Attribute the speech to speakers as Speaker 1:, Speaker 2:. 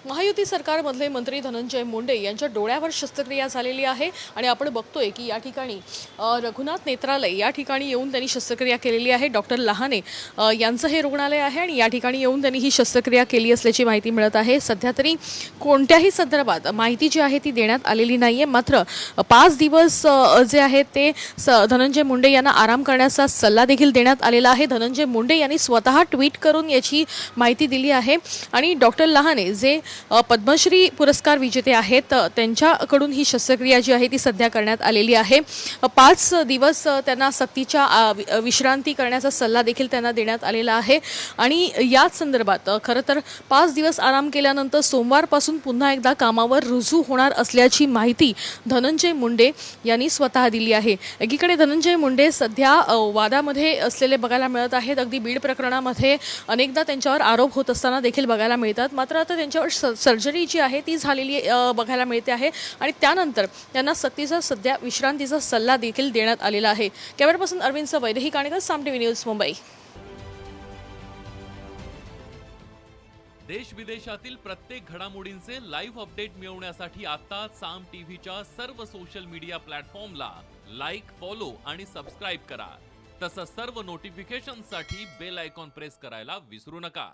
Speaker 1: महायुती सरकारमधले मंत्री धनंजय मुंडे यांच्या डोळ्यावर शस्त्रक्रिया झालेली आहे आणि आपण बघतोय की या ठिकाणी रघुनाथ नेत्रालय या ठिकाणी येऊन त्यांनी शस्त्रक्रिया केलेली आहे। डॉक्टर लहाने यांचं हे रुग्णालय आहे आणि या ठिकाणी येऊन त्यांनी ही शस्त्रक्रिया केली असल्याची माहिती मिळत आहे। सध्या तरी कोणत्याही संदर्भात माहिती जी आहे ती देण्यात आलेली नाहीये, मात्र 5 दिवस जे आहेत ते धनंजय मुंडे यांना आराम करण्याचा सल्ला देखील देण्यात आलेला आहे। धनंजय मुंडे यांनी स्वतः ट्विट करून याची माहिती दिली आहे आणि डॉक्टर लहाने जे पद्मश्री पुरस्कार विजेते आहेत त्यांच्याकडून ही शस्त्रक्रिया जी आहे ती सध्या करण्यात आलेली आहे। 5 दिवस त्यांना सक्तीच्या विश्रांती करण्याचा सल्ला देखील त्यांना देण्यात आलेला आहे आणि याच संदर्भात खरं तर 5 दिवस आराम केल्यानंतर सोमवारपासून पुन्हा एकदा कामावर रुजू होणार असल्याची माहिती धनंजय मुंडे यांनी स्वतः दिली आहे। एकीकडे धनंजय मुंडे सध्या वादामध्ये असलेले बघायला मिळत आहेत। अगदी बीड प्रकरणामध्ये अनेकदा त्यांच्यावर आरोप होत असताना देखील बघायला मिळतात, मात्र आता त्यांच्यावर सर्जरी जी आहे ती झालेली बघायला मिळते आहे आणि त्यानंतर त्यांना सक्तीचा सध्या विश्रांतीचा सल्ला देखील देण्यात आलेला आहे। कॅमेरापर्सन अरविंद वैदेही काणेकर, साम टीव्ही न्यूज, मुंबई।
Speaker 2: देश विदेशातील प्रत्येक घडामोडींचे लाईव्ह अपडेट मिळवण्यासाठी आता साम टीव्हीच्या सर्व सोशल मीडिया प्लॅटफॉर्मला लाईक, फॉलो आणि सबस्क्राईब करा। तसंच सर्व नोटिफिकेशनसाठी बेल आयकॉन प्रेस करायला विसरू नका।